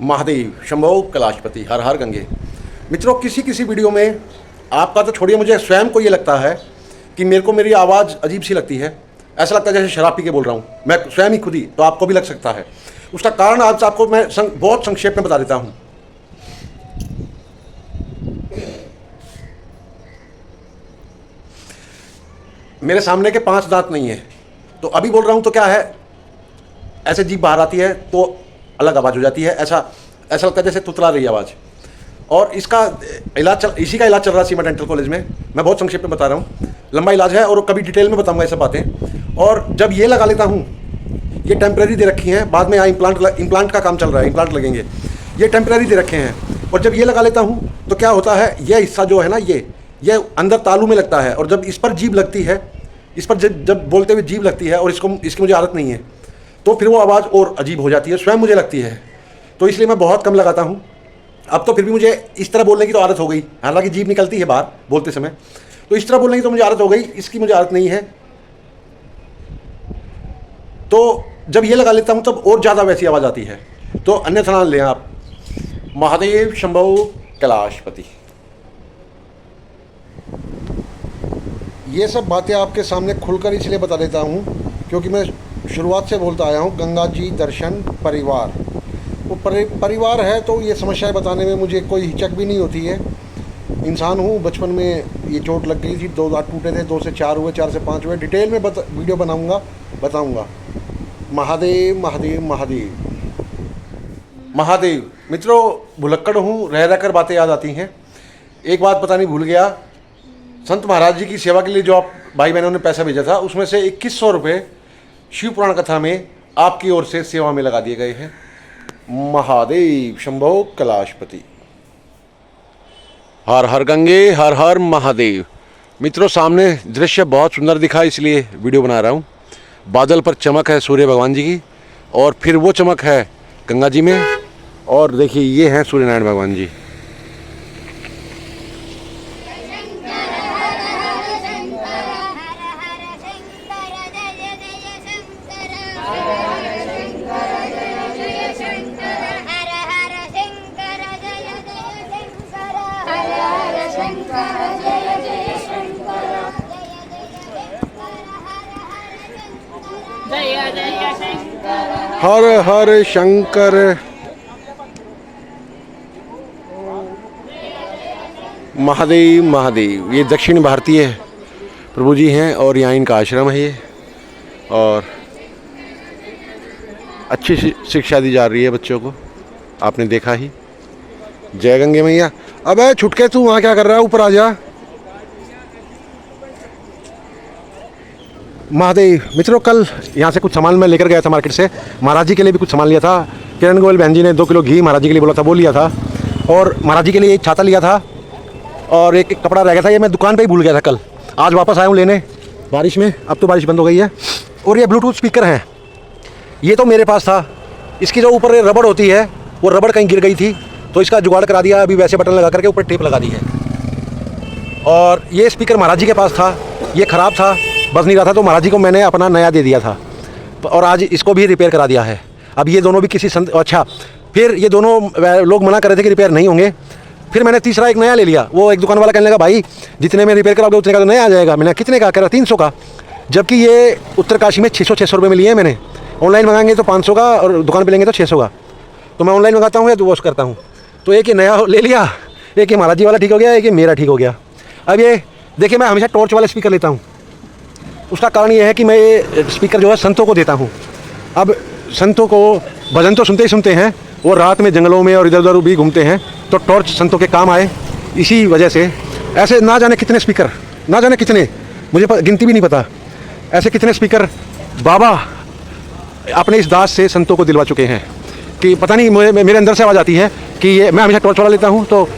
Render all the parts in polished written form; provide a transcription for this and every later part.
महादेव शंभो कैलाशपति, हर हर गंगे। मित्रों, किसी किसी वीडियो में आपका तो छोड़िए, मुझे स्वयं को ये लगता है कि मेरे को मेरी आवाज़ अजीब सी लगती है। ऐसा लगता है जैसे शराब पी के बोल रहा हूँ मैं स्वयं ही खुद ही, तो आपको भी लग सकता है। उसका कारण आज आपको मैं बहुत संक्षेप में बता देता हूँ। मेरे सामने के 5 दांत नहीं है, तो अभी बोल रहा हूँ तो क्या है, ऐसे जीभ बाहर आती है तो अलग आवाज़ हो जाती है। ऐसा लगता है जैसे तुतला रही आवाज़। और इसका इसी का इलाज चल रहा है सीमा डेंटल कॉलेज में। मैं बहुत संक्षेप में बता रहा हूँ, लंबा इलाज है और कभी डिटेल में बताऊँगा ये सब बातें। और जब ये लगा लेता हूँ, ये टेम्प्रेरी दे रखी हैं, बाद में यहाँ इम्प्लांट का काम चल रहा है, इम्प्लांट लगेंगे, ये टेम्प्रेरी दे रखे हैं। और जब ये लगा लेता हूँ तो क्या होता है, ये हिस्सा जो है ना, ये अंदर तालू में लगता है। और जब इस पर जीभ लगती है, इस पर जब बोलते हुए जीभ लगती है और इसकी मुझे आदत नहीं है, तो फिर वो आवाज़ और अजीब हो जाती है, स्वयं मुझे लगती है। तो इसलिए मैं बहुत कम लगाता हूँ। अब तो फिर भी मुझे इस तरह बोलने की तो आदत हो गई, हालांकि जीभ निकलती है बाहर बोलते समय, तो इस तरह बोलने की तो मुझे आदत हो गई, इसकी मुझे आदत नहीं है। तो जब ये लगा लेता हूँ तब और ज़्यादा वैसी आवाज़ आती है। तो अन्यथा ना लें आप। महादेव शंभो कैलाशपति। ये सब बातें आपके सामने खुलकर इसलिए बता देता हूँ क्योंकि मैं शुरुआत से बोलता आया हूँ, गंगा जी दर्शन परिवार। वो परिवार है तो ये समस्याएं बताने में मुझे कोई हिचक भी नहीं होती है। इंसान हूँ, बचपन में ये चोट लग गई थी, 2 दांत टूटे थे, 2 से 4 हुए, 4 से 5 हुए। डिटेल में वीडियो बताऊँगा। महादेव महादेव महादेव महादेव। मित्रों, भुलक्कड़ हूँ, रह कर बातें याद आती हैं। एक बात बतानी भूल गया, संत महाराज जी की सेवा के लिए जो आप भाई बहनों ने पैसा भेजा था, उसमें से 2100 रुपये शिव पुराण कथा में आपकी ओर से सेवा में लगा दिए गए हैं। महादेव शंभो कैलाशपति। हर हर गंगे, हर हर महादेव। मित्रों, सामने दृश्य बहुत सुंदर दिखा, इसलिए वीडियो बना रहा हूँ। बादल पर चमक है सूर्य भगवान जी की, और फिर वो चमक है गंगा जी में, और देखिए ये हैं सूर्य नारायण भगवान जी। हर हर शंकर। महादेव महादेव। ये दक्षिण भारतीय प्रभु जी हैं और यहाँ इनका आश्रम है ये, और अच्छी शिक्षा दी जा रही है बच्चों को, आपने देखा ही। जय गंगे मैया। अबे छुटके, तू वहाँ क्या कर रहा है, ऊपर आ जा। महादेव। मित्रों, कल यहाँ से कुछ सामान मैं लेकर गया था मार्केट से, महाराज जी के लिए भी कुछ सामान लिया था। किरण गोयल बहन जी ने 2 किलो घी महाराज जी के लिए बोला था, वो लिया था। और महाराज जी के लिए एक छाता लिया था, और एक कपड़ा रह गया था, ये मैं दुकान पे ही भूल गया था कल। आज वापस आया हूँ लेने बारिश में, अब तो बारिश बंद हो गई है। और ये ब्लूटूथ स्पीकर हैं, ये तो मेरे पास था। इसकी जो ऊपर रबड़ होती है, वो रबड़ कहीं गिर गई थी, तो इसका जुगाड़ करा दिया। अभी वैसे बटन लगा करके ऊपर टेप लगा दी है। और ये स्पीकर महाराज जी के पास था, ये ख़राब था, बज नहीं रहा था, तो महाराज जी को मैंने अपना नया दे दिया था, और आज इसको भी रिपेयर करा दिया है। अब ये दोनों भी किसी अच्छा, फिर ये दोनों लोग मना कर रहे थे कि रिपेयर नहीं होंगे, फिर मैंने तीसरा एक नया ले लिया। वो एक दुकान वाला कहने लगा, भाई जितने में रिपेयर कराओगे उतने का तो नया आ जाएगा। मैंने कितने का? कह रहा 300 का, जबकि ये उत्तरकाशी में 600 रुपये में लिए हैं मैंने। ऑनलाइन मंगाएंगे तो 500 का, और दुकान पर लेंगे तो 600 का। तो मैं ऑनलाइन मंगाता हूँ या तो वॉश करता हूँ। तो एक ये नया ले लिया, एक ये महाराज जी वाला ठीक हो गया, एक ये मेरा ठीक हो गया। अब ये देखिए, मैं हमेशा टॉर्च वाला स्पीकर लेता हूँ। उसका कारण ये है कि मैं ये स्पीकर जो है संतों को देता हूँ। अब संतों को भजन तो सुनते ही सुनते हैं, वो रात में जंगलों में और इधर उधर भी घूमते हैं, तो टॉर्च संतों के काम आए। इसी वजह से ऐसे ना जाने कितने स्पीकर, ना जाने कितने, मुझे गिनती भी नहीं पता, ऐसे कितने स्पीकर बाबा अपने इस दास से संतों को दिलवा चुके हैं कि पता नहीं, मेरे अंदर से आवाज़ आती है कि ये, मैं हमेशा टॉर्च वाला लेता हूँ, तो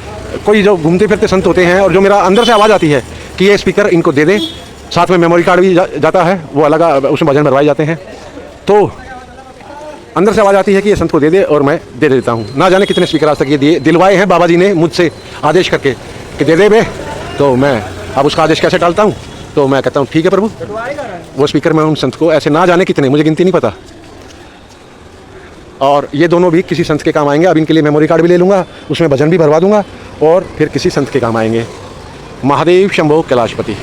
कोई जो घूमते फिरते संत होते हैं, और जो मेरा अंदर से आवाज़ आती है कि ये स्पीकर इनको दे दे, साथ में मेमोरी कार्ड भी जाता है, वो अलग उसमें भजन भरवाए जाते हैं, तो अंदर से आवाज़ आती है कि ये संत को दे दे, और मैं दे देता हूँ। ना जाने कितने स्पीकर आज तक ये दिलवाए हैं बाबा जी ने मुझसे आदेश करके कि दे दे बे, तो मैं अब उसका आदेश कैसे टालता हूँ। तो मैं कहता हूँ ठीक है प्रभु, वो स्पीकर मैं उन संत को, ऐसे ना जाने कितने, मुझे गिनती नहीं पता। और ये दोनों भी किसी संत के काम आएंगे। अब इनके लिए मेमोरी कार्ड भी ले लूँगा, उसमें भजन भी भरवा दूँगा और फिर किसी संत के काम आएंगे। महादेव शंभो कैलाशपति।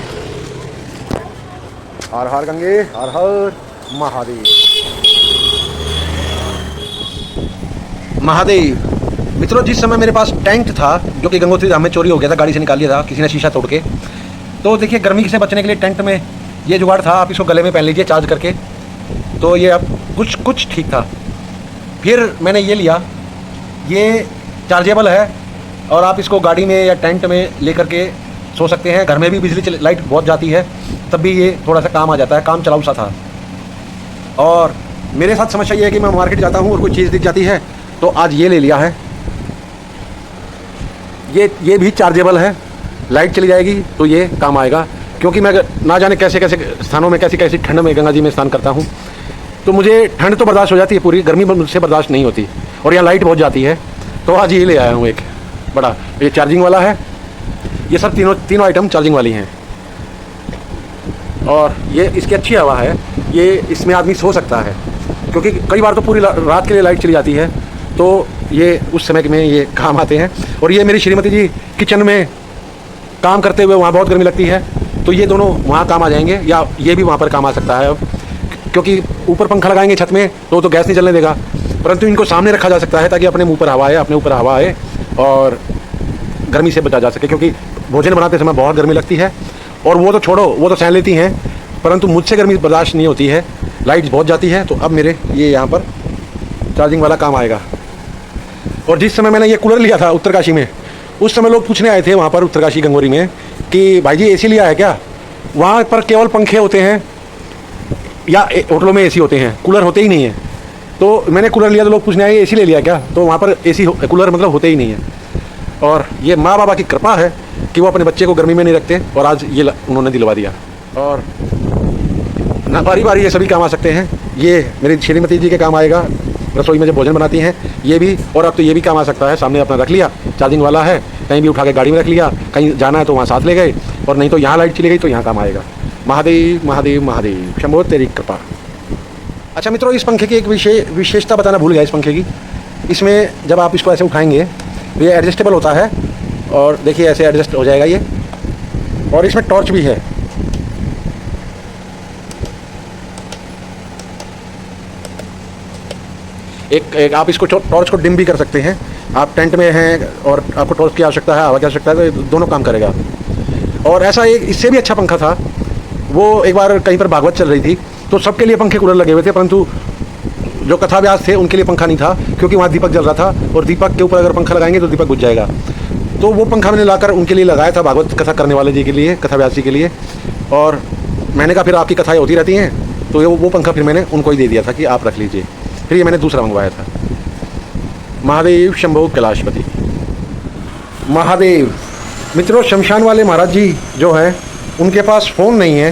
हर हर गंगे, हर हर महादेव। महादेव मित्रों, जिस समय मेरे पास टेंट था जो कि गंगोत्री धाम में चोरी हो गया था, गाड़ी से निकाल लिया था किसी ने शीशा तोड़ के, तो देखिए गर्मी से बचने के लिए टेंट में ये जुगाड़ था, आप इसको गले में पहन लीजिए चार्ज करके, तो ये अब कुछ ठीक था। फिर मैंने ये लिया, ये चार्जेबल है और आप इसको गाड़ी में या टेंट में लेकर के सो सकते हैं। घर में भी बिजली लाइट बहुत जाती है तब भी ये थोड़ा सा काम आ जाता है, काम चलाऊ सा था। और मेरे साथ समस्या ये है कि मैं मार्केट जाता हूँ और कोई चीज़ दिख जाती है, तो आज ये ले लिया है। ये भी चार्जेबल है, लाइट चली जाएगी तो ये काम आएगा, क्योंकि मैं ना जाने कैसे कैसे स्थानों में कैसी कैसी ठंड में गंगा जी में स्नान करता हूँ, तो मुझे ठंड तो बर्दाश्त हो जाती है, पूरी गर्मी मुझसे बर्दाश्त नहीं होती, और यहाँ लाइट बहुत जाती है। तो आज ये ले आया हूँ एक बड़ा, ये चार्जिंग वाला है। ये सब तीनों आइटम चार्जिंग वाली हैं और ये इसकी अच्छी हवा है, ये इसमें आदमी सो सकता है, क्योंकि कई बार तो पूरी रात के लिए लाइट चली जाती है, तो ये उस समय में ये काम आते हैं। और ये मेरी श्रीमती जी किचन में काम करते हुए वहाँ बहुत गर्मी लगती है, तो ये दोनों वहाँ काम आ जाएंगे, या ये भी वहाँ पर काम आ सकता है। अब क्योंकि ऊपर पंखा लगाएंगे छत में तो गैस नहीं चलने देगा, परंतु इनको सामने रखा जा सकता है ताकि अपने मुँह पर हवा आए, अपने ऊपर हवा आए और गर्मी से बचा जा सके, क्योंकि भोजन बनाते समय बहुत गर्मी लगती है। और वो तो छोड़ो, वो तो सहन लेती हैं, परंतु मुझसे गर्मी बर्दाश्त नहीं होती है, लाइट बहुत जाती है। तो अब मेरे ये यहाँ पर चार्जिंग वाला काम आएगा। और जिस समय मैंने ये कूलर लिया था उत्तरकाशी में, उस समय लोग पूछने आए थे वहाँ पर उत्तरकाशी गंगोरी में कि भाई जी एसी लिया है क्या? वहाँ पर केवल पंखे होते हैं या होटलों में एसी होते हैं, कूलर होते ही नहीं है। तो मैंने कूलर लिया तो लोग पूछने आए एसी ले लिया क्या? तो वहाँ पर एसी कूलर मतलब होते ही नहीं है। और ये माँ बाबा की कृपा है कि वो अपने बच्चे को गर्मी में नहीं रखते, और आज ये उन्होंने दिलवा दिया। और ना बारी बारी ये सभी काम आ सकते हैं। ये मेरी श्रीमती जी के काम आएगा, रसोई में जब भोजन बनाती हैं ये भी, और अब तो ये भी काम आ सकता है। सामने अपना रख लिया, चार्जिंग वाला है, कहीं भी उठा के गाड़ी में रख लिया, कहीं जाना है तो वहाँ साथ ले गए, और नहीं तो यहाँ लाइट चली गई तो यहाँ काम आएगा। महादेव महादेव महादेव, शंभो तेरी कृपा। अच्छा मित्रों, इस पंखे की एक विशेषता बताना भूल गया। इस पंखे की, इसमें जब आप इसको ऐसे उठाएंगे तो ये एडजस्टेबल होता है, और देखिए ऐसे एडजस्ट हो जाएगा ये, और इसमें टॉर्च भी है। एक आप इसको टॉर्च को डिम भी कर सकते हैं। आप टेंट में हैं और आपको टॉर्च की आवश्यकता है, हवा की आवश्यकता है, तो दोनों काम करेगा। और ऐसा एक इससे भी अच्छा पंखा था, वो एक बार कहीं पर भागवत चल रही थी तो सबके लिए पंखे कूलर लगे हुए थे, परंतु जो कथा व्यास थे उनके लिए पंखा नहीं था, क्योंकि वहाँ दीपक जल रहा था, और दीपक के ऊपर अगर पंखा लगाएंगे तो दीपक बुझ जाएगा। तो वो पंखा मैंने लाकर उनके लिए लगाया था, भागवत कथा करने वाले जी के लिए, कथा व्यास जी के लिए। और मैंने कहा फिर आपकी कथाएँ होती रहती हैं, तो वो पंखा फिर मैंने उनको ही दे दिया था कि आप रख लीजिए। फिर ये मैंने दूसरा मंगवाया था। महादेव शंभो कैलाशपति। महादेव मित्रों, शमशान वाले महाराज जी जो हैं उनके पास फ़ोन नहीं है,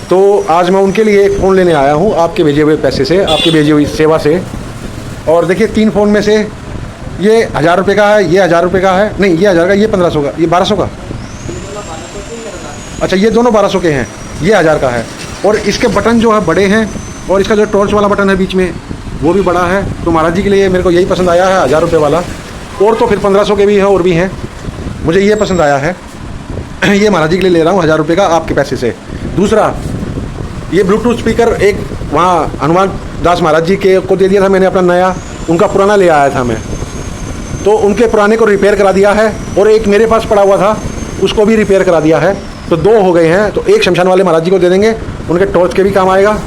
तो आज मैं उनके लिए एक फ़ोन लेने आया हूँ आपके भेजे हुए पैसे से, आपकी भेजी हुई सेवा से। और देखिए 3 फ़ोन में से ये 1000 रुपये का है, ये 1000 रुपये का है, नहीं ये 1000 का, ये 1500 का, ये 1200 का। अच्छा, ये दोनों 1200 के हैं, ये 1000 का है। और इसके बटन जो है बड़े हैं, और इसका जो टॉर्च वाला बटन है बीच में वो भी बड़ा है। तो महाराज जी के लिए मेरे को यही पसंद आया है, 1000 रुपये वाला। और तो फिर 1500 के भी हैं और भी हैं, मुझे ये पसंद आया है। ये महाराज जी के लिए ले रहा हूँ 1000 रुपये का आपके पैसे से। दूसरा, ये ब्लूटूथ स्पीकर एक वहाँ हनुमान दास महाराज जी के को दे दिया था मैंने अपना नया, उनका पुराना ले आया था मैं, तो उनके पुराने को रिपेयर करा दिया है, और एक मेरे पास पड़ा हुआ था उसको भी रिपेयर करा दिया है। तो 2 हो गए हैं। तो एक शमशान वाले महाराज जी को दे देंगे, उनके टॉर्च के भी काम आएगा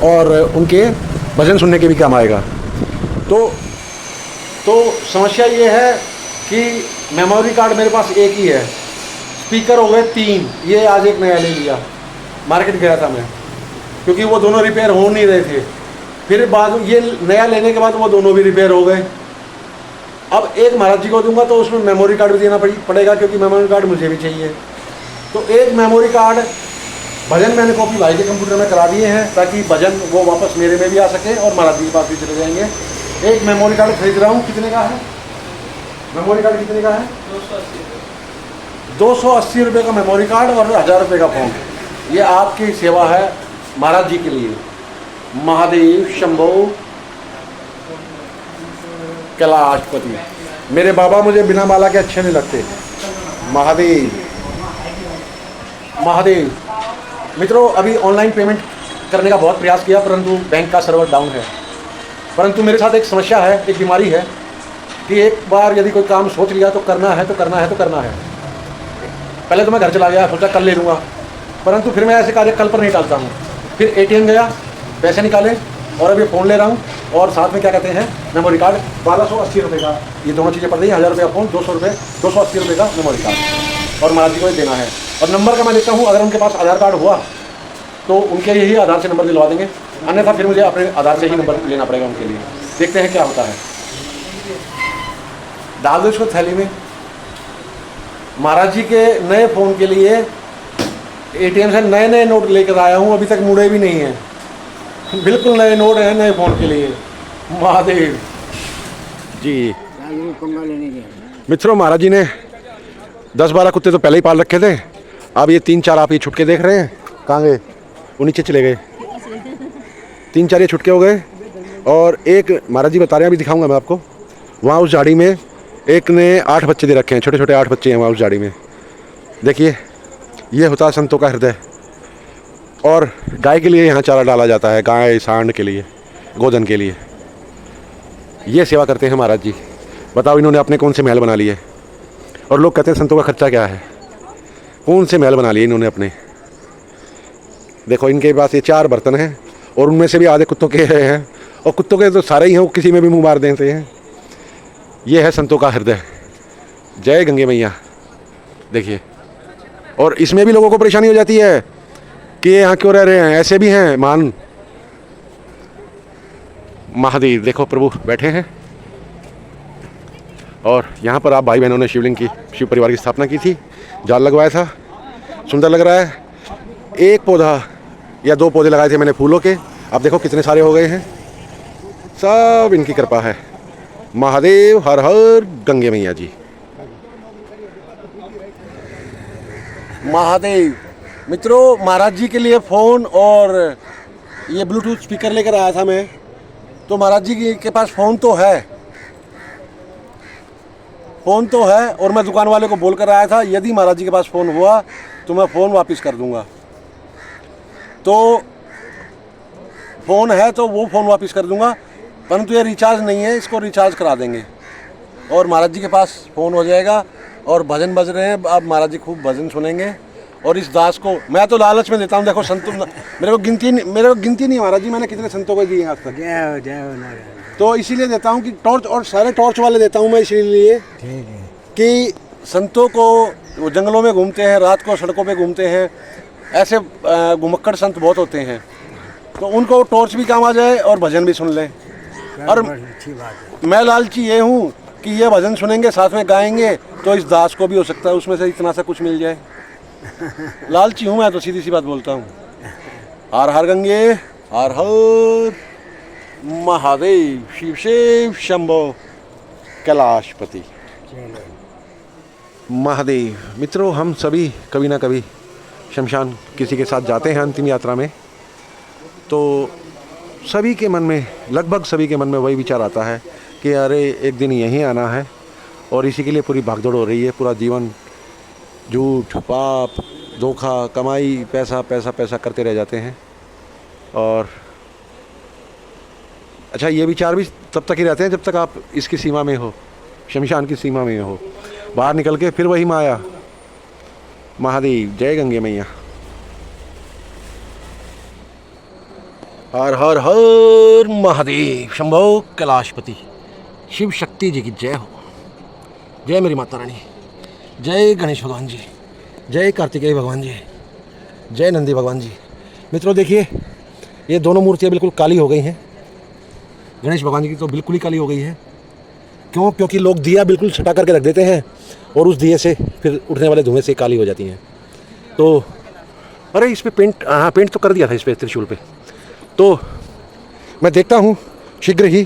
और उनके भजन सुनने के भी काम आएगा। तो समस्या ये है कि मेमोरी कार्ड मेरे पास एक ही है, स्पीकर हो गए 3, ये आज एक नया ले लिया, मार्केट गया था मैं, क्योंकि वो दोनों रिपेयर हो नहीं रहे थे। फिर बाद ये नया लेने के बाद वो दोनों भी रिपेयर हो गए। अब एक महाराज जी को दूंगा तो उसमें मेमोरी कार्ड भी देना पड़ेगा, क्योंकि मेमोरी कार्ड मुझे भी चाहिए। तो एक मेमोरी कार्ड भजन मैंने कॉपी भाई के कंप्यूटर में करा दिए हैं, ताकि भजन वो वापस मेरे में भी आ सके और महाराज जी के पास भी चले जाएंगे। एक मेमोरी कार्ड खरीद रहा हूँ। कितने का है मेमोरी कार्ड? कितने का है? 280 रुपये का मेमोरी कार्ड और 1000 रुपये का फ़ोन। ये आपकी सेवा है महाराज जी के लिए। महादेव शंभो कैलाशपति। मेरे बाबा मुझे बिना माला के अच्छे नहीं लगते। महादेव महादेव। मित्रों, अभी ऑनलाइन पेमेंट करने का बहुत प्रयास किया, परंतु बैंक का सर्वर डाउन है। परंतु मेरे साथ एक समस्या है, एक बीमारी है कि एक बार यदि कोई काम सोच लिया तो करना है तो करना है तो करना है। पहले तो मैं घर चला गया, सोचा कल ले लूँगा, परंतु फिर मैं ऐसे कार्य कल पर नहीं टालता हूँ। फिर एटीएम गया, पैसे निकाले, और अब ये फ़ोन ले रहा हूँ, और साथ में क्या कहते हैं मेमोरी कार्ड 1280 रुपये का। ये दोनों चीज़ें पड़ रही हैं, 1000 रुपये फ़ोन, 200 रुपये, 280 रुपये का मेमोरी कार्ड, और महाराज जी को ये देना है। और नंबर का मैं देखता हूँ, अगर उनके पास आधार कार्ड हुआ तो उनके यही आधार से नंबर दिलवा देंगे, अन्यथा फिर मुझे अपने आधार से ही नंबर लेना पड़ेगा उनके लिए। देखते हैं क्या होता है। डाल दो इसको थैली में। महाराज जी के नए फ़ोन के लिए एटीएम से नए नए नोट लेकर आया हूँ, अभी तक मुड़े भी नहीं हैं। बिल्कुल नए नोट हैं नए फ़ोन के लिए। महादेव जी। मित्रों, महाराज जी ने 10-12 कुत्ते तो पहले ही पाल रखे थे, अब ये 3-4 आप ये छुटके देख रहे हैं। कहाँ गए? वो नीचे चले गए। 3-4 ये छुटके हो गए, और एक महाराज जी बता रहे हैं, अभी दिखाऊंगा मैं आपको। वहाँ उस झाड़ी में एक ने 8 बच्चे दे रखे हैं, छोटे छोटे 8 बच्चे हैं वहाँ उस झाड़ी में। देखिए, ये होता है संतों का हृदय। और गाय के लिए यहाँ चारा डाला जाता है, गाय सांड के लिए, गोधन के लिए। ये सेवा करते हैं महाराज जी। बताओ, इन्होंने अपने कौन से महल बना लिए? और लोग कहते हैं संतों का खर्चा क्या है? कौन से महल बना लिए इन्होंने अपने? देखो, इनके पास ये 4 बर्तन हैं, और उनमें से भी आधे कुत्तों के हैं, और कुत्तों के तो सारे ही हैं, वो किसी में भी मुँह मार देते हैं। ये है संतों का हृदय। जय गंगे मैया। देखिए, और इसमें भी लोगों को परेशानी हो जाती है कि ये यहाँ क्यों रह रहे हैं। ऐसे भी हैं मान। महादेव देखो, प्रभु बैठे हैं, और यहाँ पर आप भाई बहनों ने शिवलिंग की, शिव परिवार की स्थापना की थी, जाल लगवाया था। सुंदर लग रहा है। एक पौधा या 2 पौधे लगाए थे मैंने फूलों के, अब देखो कितने सारे हो गए हैं। सब इनकी कृपा है। महादेव हर हर गंगे मैया जी। महादेव। मित्रों, महाराज जी के लिए फ़ोन और ये ब्लूटूथ स्पीकर लेकर आया था मैं। तो महाराज जी के पास फ़ोन तो है, और मैं दुकान वाले को बोल कर आया था, यदि महाराज जी के पास फ़ोन हुआ तो मैं फ़ोन वापस कर दूंगा। तो फ़ोन है तो वो फ़ोन वापस कर दूंगा, परंतु ये रिचार्ज नहीं है, इसको रिचार्ज करा देंगे, और महाराज जी के पास फ़ोन हो जाएगा। और भजन बज रहे हैं, अब महाराज जी खूब भजन सुनेंगे। और इस दास को मैं तो लालच में देता हूँ। देखो, संत मेरे को गिनती नहीं है महाराज जी, मैंने कितने संतों को दिए आज तक। तो इसीलिए देता हूँ कि टॉर्च, और सारे टॉर्च वाले देता हूँ मैं इसीलिए कि संतों को, वो जंगलों में घूमते हैं, रात को सड़कों पे घूमते हैं, ऐसे घुमक्कड़ संत बहुत होते हैं, तो उनको टॉर्च भी काम आ जाए और भजन भी सुन लें। और मैं लालची ये हूँ कि ये भजन सुनेंगे, साथ में गाएंगे, तो इस दास को भी हो सकता है उसमें से इतना सा कुछ मिल जाए। लालची हूँ मैं, तो सीधी सी बात बोलता हूँ। हर हर गंगे, हर हर महादेव, शिव शिव शंभो कैलाशपति। महादेव। मित्रों, हम सभी कभी ना कभी शमशान किसी के साथ जाते हैं अंतिम यात्रा में, तो सभी के मन में, लगभग सभी के मन में वही विचार आता है कि अरे एक दिन यहीं आना है, और इसी के लिए पूरी भागदौड़ हो रही है। पूरा जीवन झूठ, पाप, धोखा, कमाई, पैसा पैसा पैसा करते रह जाते हैं। और अच्छा, ये विचार भी तब तक ही रहते हैं जब तक आप इसकी सीमा में हो, शमशान की सीमा में हो। बाहर निकल के फिर वही माया। महादेव। जय गंगे मैया। हर हर हर महादेव शंभो कैलाशपति। शिव शक्ति जी की जय हो। जय मेरी माता रानी। जय गणेश भगवान जी। जय कार्तिकेय भगवान जी। जय नंदी भगवान जी। मित्रों, देखिए, ये दोनों मूर्तियाँ बिल्कुल काली हो गई हैं। गणेश भगवान जी की तो बिल्कुल ही काली हो गई है। क्यों? क्योंकि लोग दिया बिल्कुल छटा करके रख देते हैं, और उस दिए से फिर उठने वाले धुएं से काली हो जाती हैं। तो अरे इस पर पेंट, हाँ पेंट तो कर दिया था इस पर, त्रिशूल पे। तो मैं देखता हूँ शीघ्र ही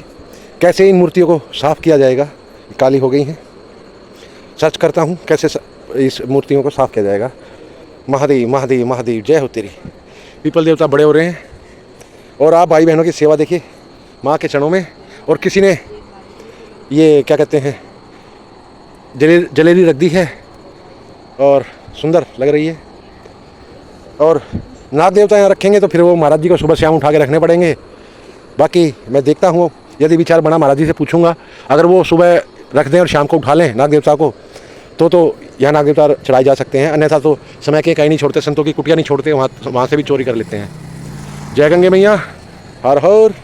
कैसे इन मूर्तियों को साफ़ किया जाएगा। काली हो गई हैं, सर्च करता हूँ कैसे इस मूर्तियों को साफ़ किया जाएगा। महादेव महादेव महादेव। जय हो तेरी। पीपल देवता बड़े हो रहे हैं, और आप भाई बहनों की सेवा देखिए माँ के चरणों में। और किसी ने ये क्या कहते हैं, जलेरी रख दी है और सुंदर लग रही है। और नाग देवता यहाँ रखेंगे तो फिर वो महाराज जी को सुबह शाम उठा के रखने पड़ेंगे। बाकी मैं देखता हूँ, यदि विचार बना महाराज जी से पूछूंगा, अगर वो सुबह रख दें और शाम को उठा लें नाग देवता को तो यहाँ नाग देवता चढ़ाए जा सकते हैं। अन्यथा तो समय के कहीं नहीं छोड़ते, संतों की कुटिया नहीं छोड़ते, वहाँ से भी चोरी कर लेते हैं। जय गंगे मैया, हर हर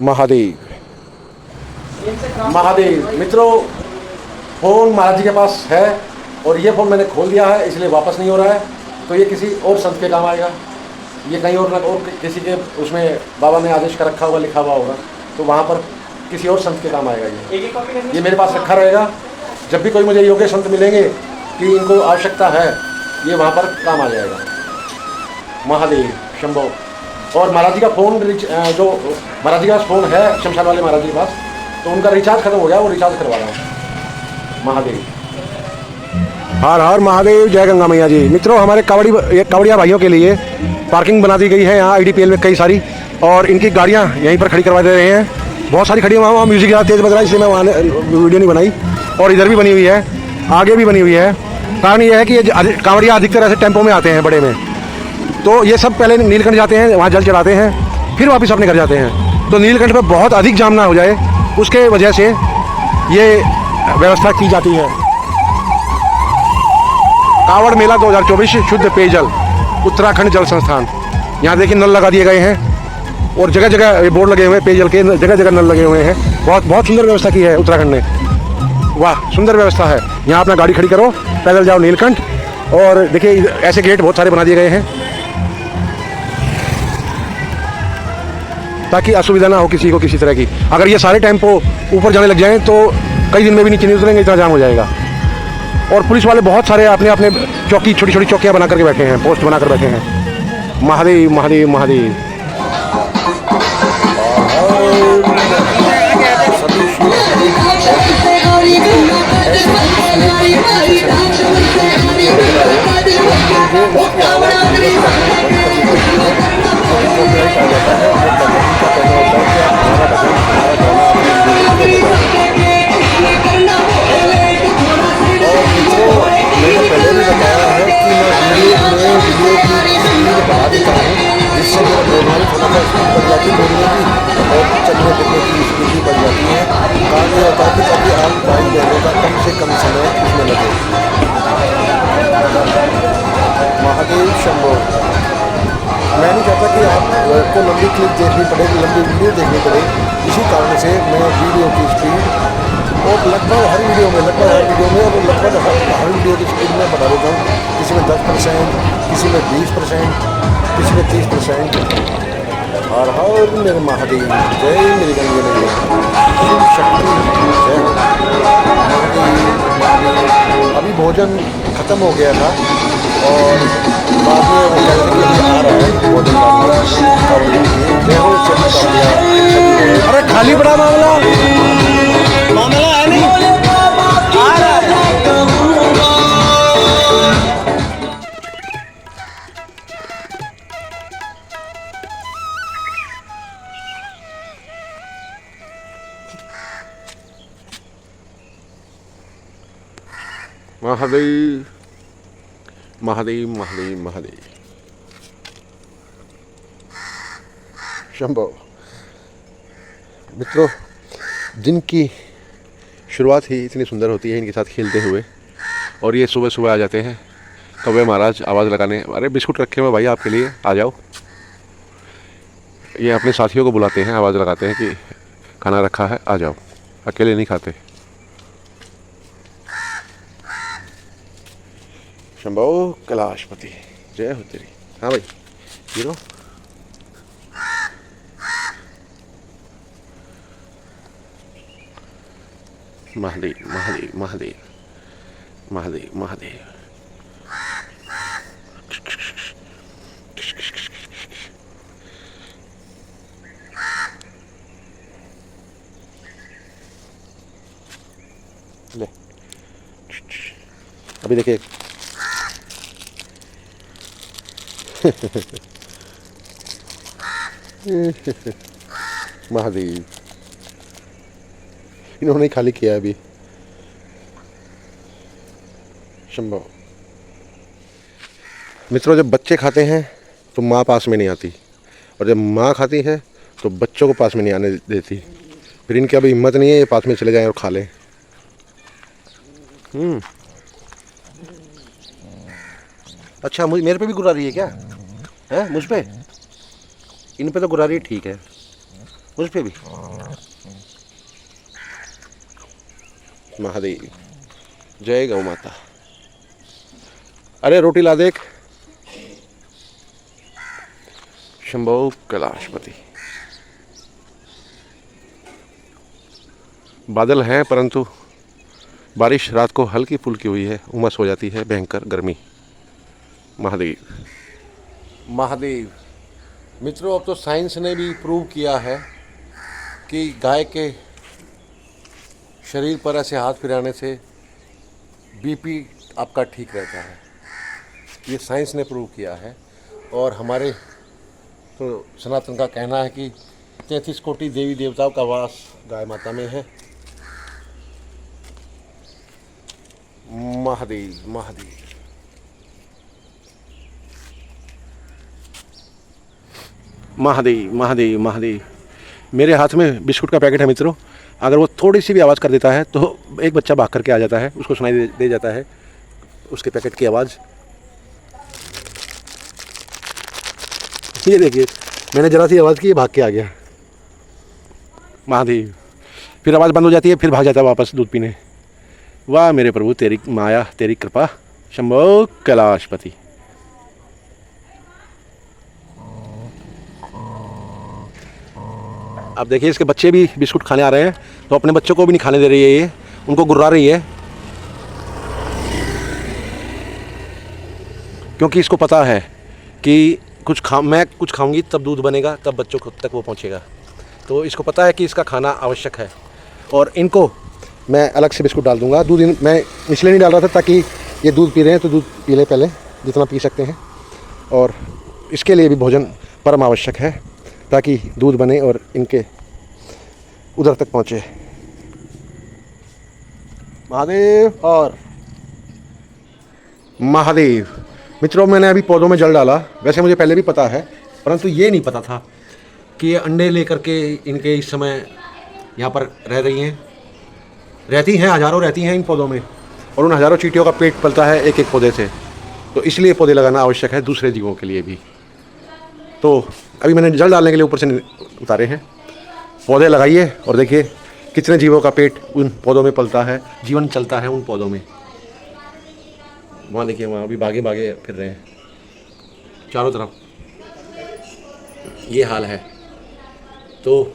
महादेव। महादेव मित्रों, फ़ोन महाराज जी के पास है और ये फ़ोन मैंने खोल दिया है, इसलिए वापस नहीं हो रहा है। तो ये किसी और संत के काम आएगा, ये कहीं और ना और किसी के उसमें बाबा ने आदेश का रखा हुआ लिखा हुआ होगा, तो वहाँ पर किसी और संत के काम आएगा। ये मेरे पास रखा रहेगा। जब भी कोई मुझे योग्य संत मिलेंगे कि इनको आवश्यकता है, ये वहाँ पर काम आ जाएगा। महादेव शंभो। और महाराज जी का फ़ोन जो महाराज जी का फ़ोन है शमशान वाले महाराज जी के पास, तो उनका रिचार्ज खत्म हो गया, वो रिचार्ज करवा रहा हूँ। महादेव, हर हर महादेव। जय गंगा मैया जी। मित्रों, हमारे कावड़िया भाइयों के लिए पार्किंग बना दी गई है यहाँ IDPL में कई सारी, और इनकी गाड़ियाँ यहीं पर खड़ी करवा दे रहे हैं। बहुत सारी खड़ी है, वहाँ म्यूज़िक ज़्यादा तेज़ बज रहा है, इसलिए मैं वहाँ वीडियो नहीं बनाई। और इधर भी बनी हुई है, आगे भी बनी हुई है। कारण यह है कि ये कांवड़िया अधिकतर ऐसे टेम्पो में आते हैं बड़े में, तो ये सब पहले नीलकंठ जाते हैं, वहाँ जल चढ़ाते हैं, फिर वापस अपने घर जाते हैं। तो नीलकंठ पे बहुत अधिक जाम ना हो जाए, उसके वजह से ये व्यवस्था की जाती है। कांवड़ मेला 2024 शुद्ध पेयजल उत्तराखंड जल संस्थान। यहाँ देखिए नल लगा दिए गए हैं और जगह जगह बोर्ड लगे हुए हैं, पेयजल के जगह जगह नल लगे हुए हैं। बहुत सुंदर व्यवस्था की है उत्तराखंड ने। वाह, सुंदर व्यवस्था है। यहाँ अपना गाड़ी खड़ी करो, पैदल जाओ नीलकंठ। और देखिए ऐसे गेट बहुत सारे बना दिए गए हैं ताकि असुविधा ना हो किसी को किसी तरह की। अगर ये सारे टेम्पो ऊपर जाने लग जाएं तो कई दिन में भी नीचे नहीं उतरेंगे, इतना जाम हो जाएगा। और पुलिस वाले बहुत सारे अपने अपने चौकी, छोटी छोटी चौकियाँ बना करके बैठे हैं, पोस्ट बना कर बैठे हैं। महादेव महादेव महादेव। महादेव शंभो। मैं नहीं चाहता कि आपको लंबी क्लिप देखनी पड़े, लंबी वीडियो देखनी पड़े। इसी कारण से मैं वीडियो की स्पीड और लगभग हर वीडियो में और लगभग हर वीडियो की स्पीड में बढ़ा देता हूँ। किसी में 10%, किसी में 20%, किसी में 30%। हर हर मेरे महादेव। जय मेरी गंगे मैया, शिव शक्ति जय। अभी भोजन खत्म हो गया था और बाद में वो कहते हैं कि आ रहा है भोजन जय हो। अरे खाली बड़ा मामला है नहीं, आ रहा है। महादेव महादेव महादेव महादेव शंभो। मित्रों, दिन की शुरुआत ही इतनी सुंदर होती है इनके साथ खेलते हुए। और ये सुबह सुबह आ जाते हैं कौवे महाराज आवाज़ लगाने, अरे बिस्कुट रखे हुए भाई आपके लिए, आ जाओ। ये अपने साथियों को बुलाते हैं, आवाज़ लगाते हैं कि खाना रखा है, आ जाओ। अकेले नहीं खाते। शंभो कैलाशपति जय हो तेरी। हाँ भाई, हीरो। महादेव महादेव महादेव महादेव महादेव। ले अभी देखिए महादेव। इन्होंने खाली किया अभी। शंभो। मित्रों, जब बच्चे खाते हैं तो माँ पास में नहीं आती, और जब माँ खाती है तो बच्चों को पास में नहीं आने देती। फिर इनकी अभी हिम्मत नहीं है ये पास में चले जाएं और खा लें। अच्छा, मेरे पे भी गुर्रा रही है क्या? है मुझ पे? इन पे तो गुर्रा रही है, ठीक है, मुझ पे भी। महादेव, जय गौ माता। अरे रोटी ला दे। शंभो कैलाशपति। बादल हैं परंतु बारिश रात को हल्की फुल्की हुई है, उमस हो जाती है, भयंकर गर्मी। महादेव महादेव। मित्रों, अब तो साइंस ने भी प्रूव किया है कि गाय के शरीर पर ऐसे हाथ फिराने से बीपी आपका ठीक रहता है। ये साइंस ने प्रूव किया है। और हमारे तो सनातन का कहना है कि 33 कोटि देवी देवताओं का वास गाय माता में है। महादेव महादेव। महादेव महादेव महादेव। मेरे हाथ में बिस्कुट का पैकेट है मित्रों, अगर वो थोड़ी सी भी आवाज़ कर देता है तो एक बच्चा भाग करके आ जाता है, उसको सुनाई दे जाता है उसके पैकेट की आवाज़। ये देखिए, मैंने जरा सी आवाज़ की, भाग के आ गया। महादेव। फिर आवाज़ बंद हो जाती है, फिर भाग जाता है वापस दूध पीने। वाह मेरे प्रभु, तेरी माया, तेरी कृपा। शंभो कैलाशपति। अब देखिए, इसके बच्चे भी बिस्कुट खाने आ रहे हैं, तो अपने बच्चों को भी नहीं खाने दे रही है, ये उनको गुर्रा रही है, क्योंकि इसको पता है कि मैं कुछ खाऊंगी तब दूध बनेगा, तब बच्चों को तक वो पहुंचेगा। तो इसको पता है कि इसका खाना आवश्यक है। और इनको मैं अलग से बिस्कुट डाल दूंगा। दूध मैं इसलिए नहीं डाल रहा था ताकि ये दूध पी रहे हैं तो दूध पी लें पहले, जितना पी सकते हैं। और इसके लिए भी भोजन परम आवश्यक है, ताकि दूध बने और इनके उधर तक पहुँचे। महादेव और महादेव। मित्रों, मैंने अभी पौधों में जल डाला। वैसे मुझे पहले भी पता है, परंतु ये नहीं पता था कि ये अंडे लेकर के इनके इस समय यहाँ पर रहती हैं, हज़ारों रहती हैं इन पौधों में, और उन हज़ारों चींटियों का पेट पलता है एक एक पौधे से। तो इसलिए पौधे लगाना आवश्यक है दूसरे जीवों के लिए भी। तो अभी मैंने जल डालने के लिए ऊपर से उतारे हैं। पौधे लगाइए और देखिए कितने जीवों का पेट उन पौधों में पलता है, जीवन चलता है उन पौधों में। वहाँ देखिए, वहाँ अभी भागे भागे फिर रहे हैं चारों तरफ, ये हाल है। तो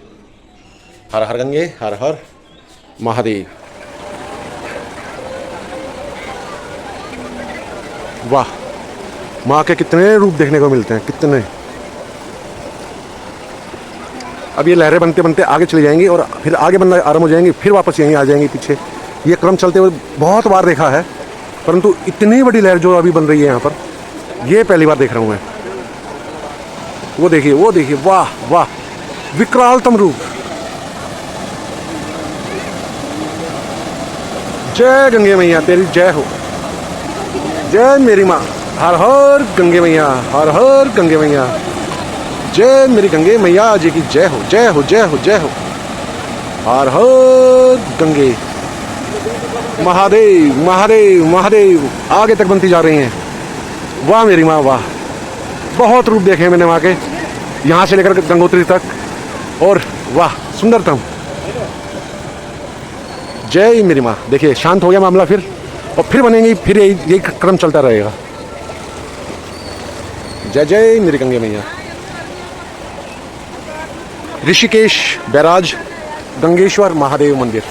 हर हर गंगे, हर हर महादेव। वाह, माँ के कितने रूप देखने को मिलते हैं, कितने। अब ये लहरें बनते बनते आगे चली जाएंगी और फिर आगे बनना आरंभ हो जाएंगी, फिर वापस यहीं आ जाएंगी पीछे। ये क्रम चलते हुए बहुत बार देखा है, परंतु इतनी बड़ी लहर जो अभी बन रही है यहाँ पर, ये पहली बार देख रहा हूँ मैं। वो देखिए, वाह वाह, विकरालतम रूप। जय गंगे मैया, तेरी जय हो। जय मेरी माँ, हर हर गंगे मैया, हर हर गंगे मैया। जय मेरी गंगे मैया जी की जय हो, जय हो, जय हो, जय हो। हर हर गंगे। महादेव महादेव महादेव। आगे तक बनती जा रही हैं। वाह मेरी माँ, वाह। बहुत रूप देखे मैंने वहाँ के, यहाँ से लेकर गंगोत्री तक, और वाह सुंदरतम। जय मेरी माँ। देखिए, शांत हो गया मामला फिर, और फिर बनेंगी, फिर यही क्रम चलता रहेगा। जय जय मेरी गंगे मैया। ऋषिकेश बैराज गंगेश्वर महादेव मंदिर।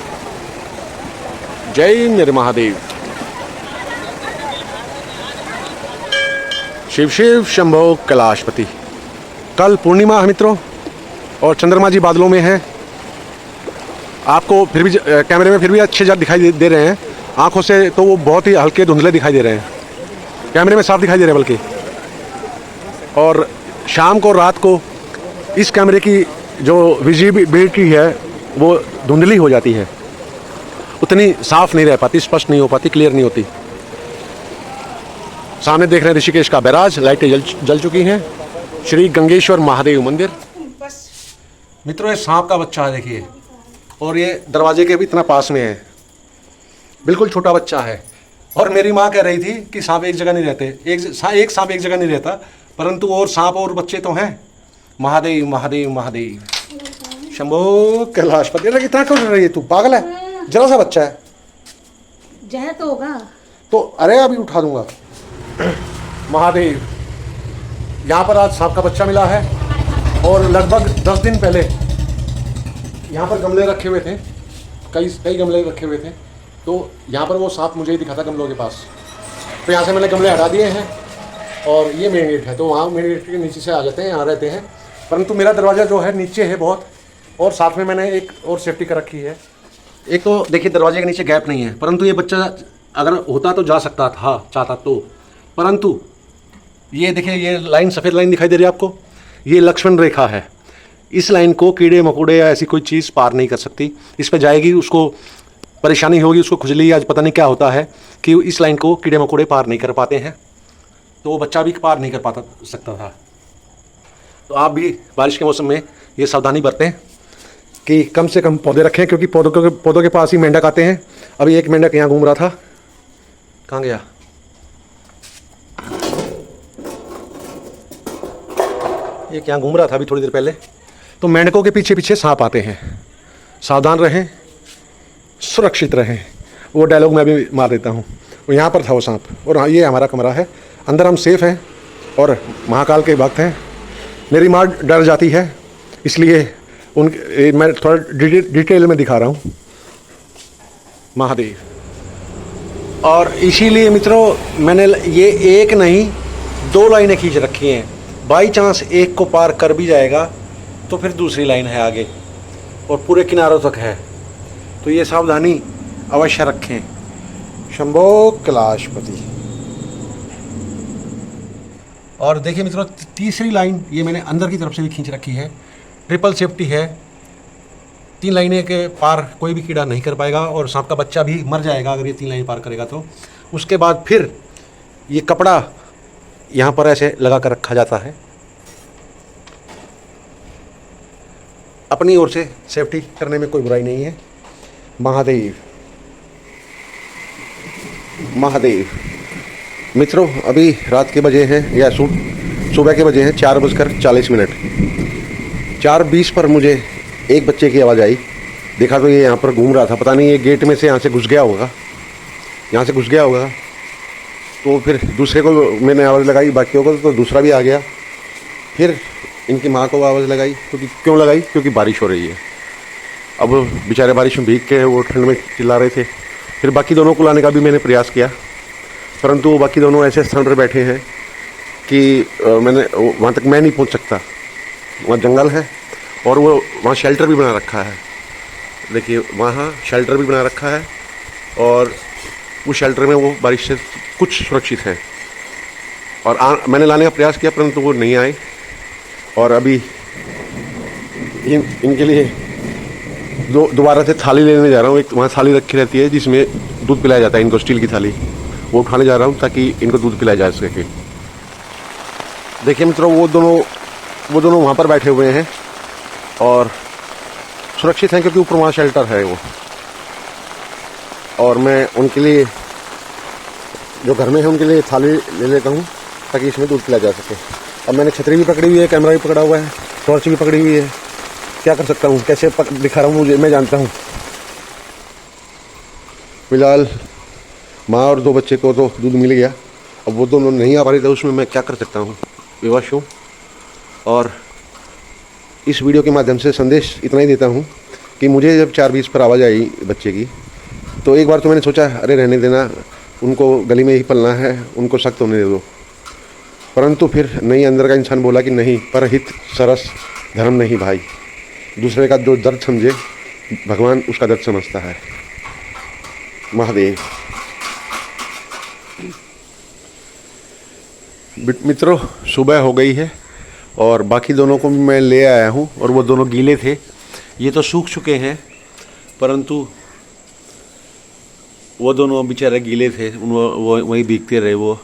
जय मेरे महादेव। शिव शिव शंभो कैलाशपति। कल पूर्णिमा है मित्रों, और चंद्रमा जी बादलों में हैं। आपको फिर भी कैमरे में फिर भी अच्छे दिखाई दे रहे हैं, आंखों से तो वो बहुत ही हल्के धुंधले दिखाई दे रहे हैं, कैमरे में साफ दिखाई दे रहे हैं बल्कि। और शाम को, रात को इस कैमरे की जो विजिबिलिटी है वो धुंधली हो जाती है, उतनी साफ नहीं रह पाती, स्पष्ट नहीं हो पाती, क्लियर नहीं होती। सामने देख रहे हैं ऋषिकेश का बैराज, लाइटें जल चुकी हैं। श्री गंगेश्वर महादेव मंदिर। मित्रों ये सांप का बच्चा है देखिए, और ये दरवाजे के भी इतना पास में है, बिल्कुल छोटा बच्चा है। और मेरी माँ कह रही थी कि सांप एक जगह नहीं रहते, एक सांप एक जगह नहीं रहता, परंतु और सांप और बच्चे तो हैं। महादेव महादेव महादेव, शंभो कैलाशपति। अरे कितना कर रही है तू, पागल है? जरा सा बच्चा है, जहर तो होगा तो अरे अभी उठा दूंगा। महादेव, यहाँ पर आज सांप का बच्चा मिला है, और लगभग 10 दिन पहले यहाँ पर गमले रखे हुए थे, कई गमले रखे हुए थे, तो यहाँ पर वो सांप मुझे ही दिखा था गमलों के पास। तो यहाँ से मैंने गमले हटा दिए हैं, और ये मेन गेट है, तो वहाँ मेन गेट के नीचे से आ जाते हैं, यहाँ रहते हैं। परंतु मेरा दरवाज़ा जो है नीचे है बहुत, और साथ में मैंने एक और सेफ्टी कर रखी है। एक तो देखिए दरवाजे के नीचे गैप नहीं है, परंतु ये बच्चा अगर होता तो जा सकता था, चाहता तो, परंतु ये देखिए ये लाइन, सफ़ेद लाइन दिखाई दे रही है आपको, ये लक्ष्मण रेखा है। इस लाइन को कीड़े मकोड़े या ऐसी कोई चीज़ पार नहीं कर सकती। इस पर जाएगी उसको परेशानी होगी, उसको खुजली आज पता नहीं क्या होता है कि इस लाइन को कीड़े मकोड़े पार नहीं कर पाते हैं, तो वो बच्चा भी पार नहीं कर सकता था। तो आप भी बारिश के मौसम में ये सावधानी बरतें कि कम से कम पौधे रखें, क्योंकि पौधों के पास ही मेंढक आते हैं। अभी एक मेंढक यहाँ घूम रहा था, कहाँ गया? एक यहाँ घूम रहा था अभी थोड़ी देर पहले। तो मेंढकों के पीछे पीछे सांप आते हैं, सावधान रहें, सुरक्षित रहें। वो डायलॉग मैं भी मार देता हूँ। वो यहाँ पर था वो सांप, और हाँ ये हमारा कमरा है, अंदर हम सेफ़ हैं और महाकाल के भक्त हैं। मेरी माँ डर जाती है, इसलिए मैं थोड़ा डिटेल में दिखा रहा हूँ महादेव। और इसीलिए मित्रों मैंने ये एक नहीं 2 लाइनें खींच रखी हैं। बाई चांस एक को पार कर भी जाएगा तो फिर दूसरी लाइन है आगे, और पूरे किनारों तक है, तो ये सावधानी अवश्य रखें। शंभो कैलाशपति। और देखिए मित्रों तीसरी लाइन ये मैंने अंदर की तरफ से भी खींच रखी है, ट्रिपल सेफ्टी है। 3 लाइनें के पार कोई भी कीड़ा नहीं कर पाएगा, और सांप का बच्चा भी मर जाएगा अगर ये 3 लाइन पार करेगा तो। उसके बाद फिर ये कपड़ा यहाँ पर ऐसे लगा कर रखा जाता है, अपनी ओर से सेफ्टी करने में कोई बुराई नहीं है। महादेव महादेव। मित्रों अभी रात के बजे हैं या सुबह के बजे हैं 4:40। 4:20 पर मुझे एक बच्चे की आवाज़ आई। देखा तो ये यहाँ पर घूम रहा था, पता नहीं ये गेट में से यहाँ से घुस गया होगा, यहाँ से घुस गया होगा। तो फिर दूसरे को मैंने आवाज़ लगाई, बाकियों को, तो दूसरा भी आ गया। फिर इनकी माँ को आवाज़ लगाई, क्योंकि क्यों लगाई? क्योंकि बारिश हो रही है। अब बेचारे बारिश में भीग के वो ठंड में चिल्ला रहे थे। फिर बाकी दोनों को लाने का भी मैंने प्रयास किया, परंतु वो बाकी दोनों ऐसे स्थान पर बैठे हैं कि मैंने वहाँ तक मैं नहीं पहुँच सकता। वहाँ जंगल है, और वो वहाँ शेल्टर भी बना रखा है। देखिए वहाँ शेल्टर भी बना रखा है, और उस शेल्टर में वो बारिश से कुछ सुरक्षित है। और मैंने लाने का प्रयास किया, परंतु वो नहीं आए। और अभी इनके लिए दोबारा से थाली लेने जा रहा हूँ। एक वहाँ थाली रखी रहती है जिसमें दूध पिलाया जाता है इनको, स्टील की थाली, वो उठाने जा रहा हूँ ताकि इनको दूध पिलाया जा सके। देखिए मित्रों वो दोनों वहाँ पर बैठे हुए हैं और सुरक्षित हैं, क्योंकि ऊपर वहाँ शेल्टर है वो। और मैं उनके लिए, जो घर में है उनके लिए थाली ले लेता हूँ ताकि इसमें दूध पिलाया जा सके। अब मैंने छतरी भी पकड़ी हुई है, कैमरा भी पकड़ा हुआ है, टॉर्च भी पकड़ी हुई है। क्या कर सकता हूँ, कैसे दिखा रहा हूँ मुझे, मैं जानता हूँ। फिलहाल माँ और 2 बच्चे को तो दूध मिल गया, अब वो दोनों नहीं आ पा रहे थे, उसमें मैं क्या कर सकता हूँ, विवश हूँ। और इस वीडियो के माध्यम से संदेश इतना ही देता हूँ कि मुझे जब 4:20 पर आवाज़ आई बच्चे की, तो एक बार तो मैंने सोचा अरे रहने देना, उनको गली में ही पलना है, उनको सख्त होने दे दो। परंतु फिर नहीं, अंदर का इंसान बोला कि नहीं, परहित सरस धर्म नहीं भाई। दूसरे का जो दर्द समझे भगवान उसका दर्द समझता है। महादेव। मित्रों सुबह हो गई है और बाकी दोनों को भी मैं ले आया हूँ, और वो दोनों गीले थे, ये तो सूख चुके हैं, परंतु वो दोनों बेचारे गीले थे, वो वहीं भीगते रहे वो।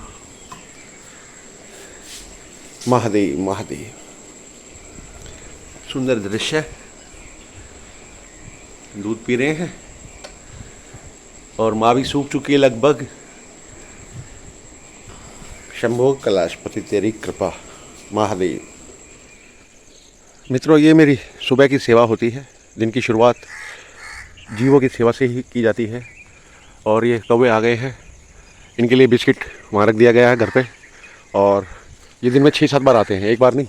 महादेव महादेव, सुंदर दृश्य। दूध पी रहे हैं और माँ भी सूख चुकी है लगभग। शंभो कैलाशपति तेरी कृपा महादेव। मित्रों, ये मेरी सुबह की सेवा होती है। दिन की शुरुआत जीवों की सेवा से ही की जाती है। और ये कौवे आ गए हैं, इनके लिए बिस्किट वहाँ रख दिया गया है घर पे। और ये दिन में 6-7 बार आते हैं, एक बार नहीं,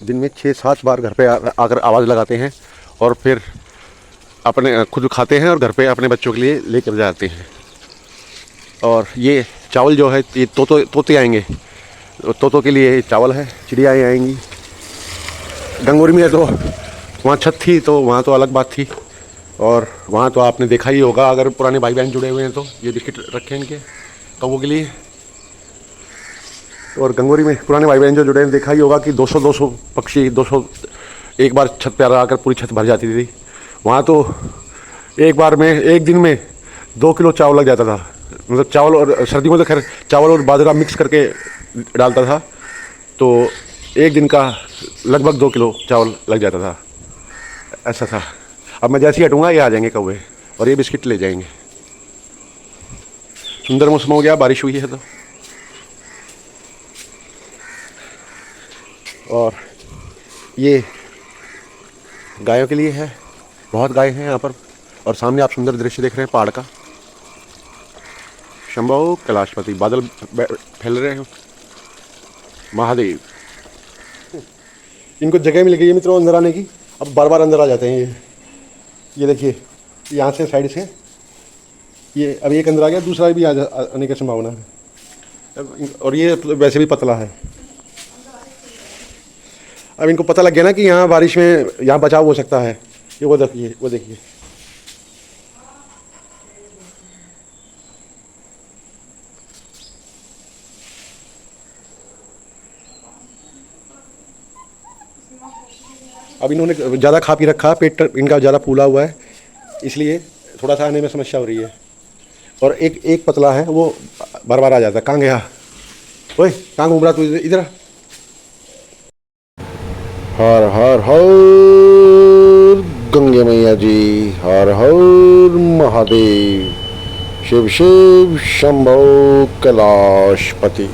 दिन में 6-7 बार घर पे आकर आवाज़ लगाते हैं और फिर अपने खुद खाते हैं और घर पे अपने बच्चों के लिए लेकर जाते हैं। और ये चावल जो है, ये तोते आएंगे, तोतों के लिए चावल है। चिड़ियाएँ आएंगी। गंगोरी में तो वहाँ छत थी, तो वहाँ तो अलग बात थी। और वहाँ तो आपने देखा ही होगा, अगर पुराने भाई बहन जुड़े हुए हैं तो ये बिस्किट रखे हैं इनके कौवों के लिए। और गंगोरी में पुराने भाई बहन जो जुड़े हैं, देखा ही होगा कि 200 पक्षी 200 एक बार छत पर आकर पूरी छत भर जाती थी। वहाँ तो एक बार में, एक दिन में 2 किलो चावल लग जाता था। मतलब चावल, और सर्दियों में तो खैर चावल और बाजरा मिक्स करके डालता था, तो एक दिन का लगभग 2 किलो चावल लग जाता था, ऐसा था। अब मैं जैसे ही हटूँगा ये आ जाएंगे कौवे और ये बिस्किट ले जाएंगे। सुंदर मौसम हो गया, बारिश हुई है तो। और ये गायों के लिए है, बहुत गाय हैं यहाँ पर। और सामने आप सुंदर दृश्य देख रहे हैं पहाड़ का। शंभो कैलाशपति, बादल फैल रहे हैं। महादेव, इनको जगह मिल गई है मित्रों अंदर आने की। अब बार बार अंदर आ जाते हैं ये देखिए, यहाँ से साइड से ये अभी एक अंदर आ गया, दूसरा भी आने की संभावना है। और ये वैसे भी पतला है। अब इनको पता लग गया ना कि यहाँ बारिश में यहाँ बचाव हो सकता है। ये वो देखिए, वो देखिए। अब इन्होंने ज़्यादा खा पी रखा, पेट इनका ज़्यादा फूला हुआ है, इसलिए थोड़ा सा आने में समस्या हो रही है। और एक पतला है, वो बार बार आ जाता है। कहाँ गया? ओए कहाँ घूम रहा तू? इधर। हर हर हर गंगे मैया जी, हर हर महादेव, शिव शिव शंभो कैलाशपति।